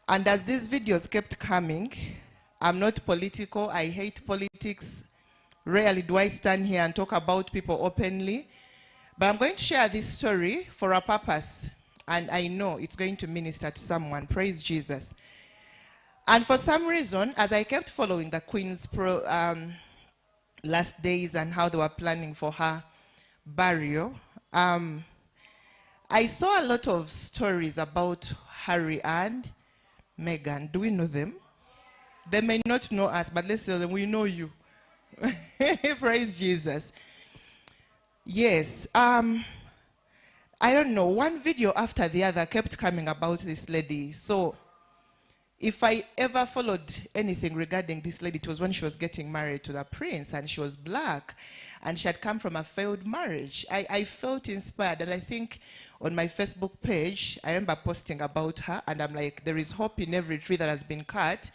And as these videos kept coming, I'm not political, I hate politics. Rarely do I stand here and talk about people openly. But I'm going to share this story for a purpose. And I know it's going to minister to someone. Praise Jesus. And for some reason, as I kept following the Queen's last days and how they were planning for her burial, I saw a lot of stories about Harry and Meghan. Do we know them? They may not know us, but let's tell them we know you. Praise Jesus. Yes. I don't know. One video after the other kept coming about this lady. So if I ever followed anything regarding this lady, it was when she was getting married to the prince, and she was black, and she had come from a failed marriage. I felt inspired, and I think on my Facebook page, I remember posting about her, and I'm like, there is hope in every tree that has been cut,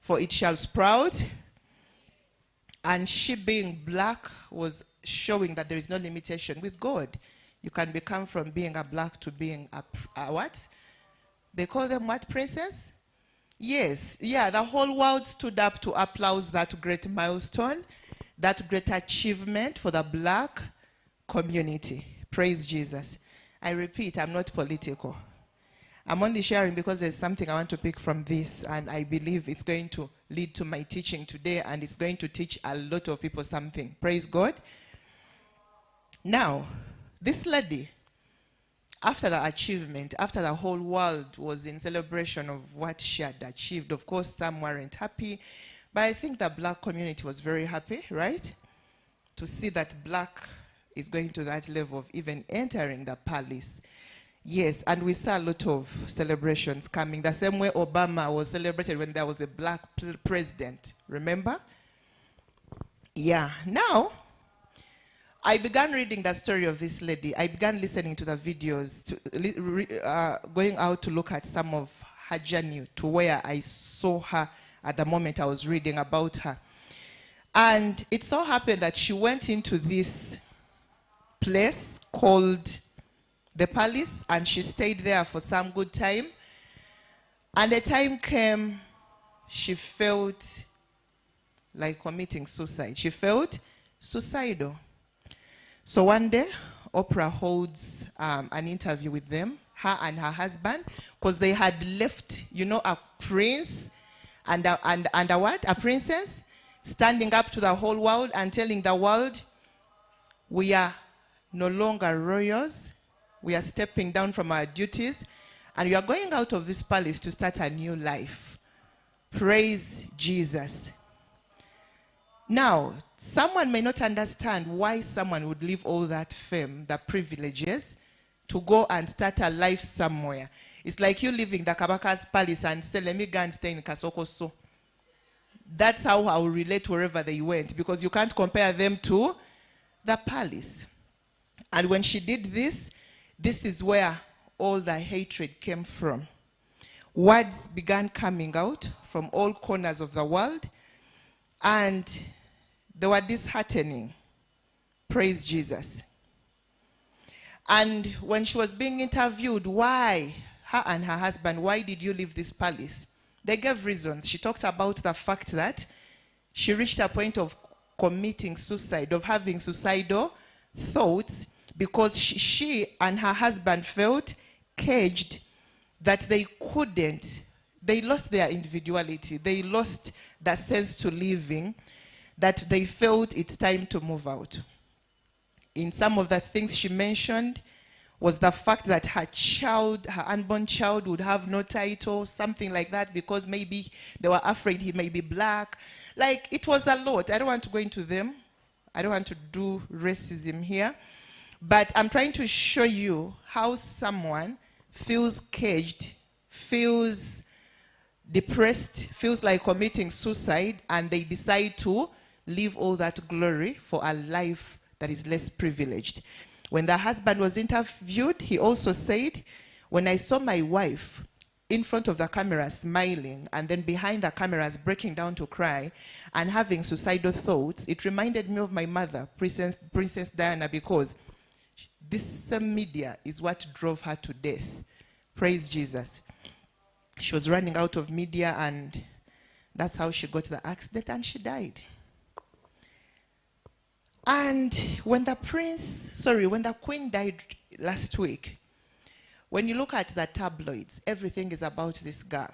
for it shall sprout. And she being black was showing that there is no limitation with God. You can become from being a black to being a what? They call them what, princess? Yes, yeah, the whole world stood up to applaud that great milestone, that great achievement for the black community. Praise Jesus. I repeat, I'm not political. I'm only sharing because there's something I want to pick from this, and I believe it's going to lead to my teaching today, and it's going to teach a lot of people something. Praise God. Now, this lady, after the achievement, after the whole world was in celebration of what she had achieved, of course, some weren't happy, but I think the black community was very happy, right? To see that black is going to that level of even entering the palace. Yes, and we saw a lot of celebrations coming. The same way Obama was celebrated when there was a black president. Remember? Yeah. Now, I began reading the story of this lady. I began listening to the videos, going out to look at some of her journey to where I saw her at the moment I was reading about her. And it so happened that she went into this place called the palace, and she stayed there for some good time. And the time came, she felt like committing suicide. She felt suicidal. So one day, Oprah holds an interview with them, her and her husband, because they had left, you know, a prince and a what? A princess, standing up to the whole world and telling the world, we are no longer royals. We are stepping down from our duties, and we are going out of this palace to start a new life. Praise Jesus. Now, someone may not understand why someone would leave all that fame, the privileges, to go and start a life somewhere. It's like you leaving the Kabaka's palace and say, let me go and stay in Kasokoso. That's how I will relate wherever they went, because you can't compare them to the palace. And when she did this, this is where all the hatred came from. Words began coming out from all corners of the world, and they were disheartening. Praise Jesus. And when she was being interviewed, why, her and her husband, why did you leave this palace? They gave reasons. She talked about the fact that she reached a point of committing suicide, of having suicidal thoughts, because she and her husband felt caged, that they couldn't, they lost their individuality, they lost that sense to living, that they felt it's time to move out. In some of the things she mentioned was the fact that her child, her unborn child, would have no title, something like that, because maybe they were afraid he may be black. Like, it was a lot. I don't want to go into them. I don't want to do racism here. But I'm trying to show you how someone feels caged, feels depressed, feels like committing suicide, and they decide to leave all that glory for a life that is less privileged. When the husband was interviewed, he also said, when I saw my wife in front of the camera smiling, and then behind the cameras breaking down to cry and having suicidal thoughts, it reminded me of my mother, Princess Diana, because this same media is what drove her to death. Praise Jesus. She was running out of media, and that's how she got the accident, and she died. And when the queen died last week, when you look at the tabloids, everything is about this girl.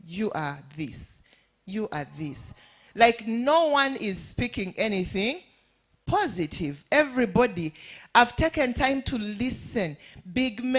You are this. You are this. Like, no one is speaking anything positive. Everybody, I've taken time to listen. Big men.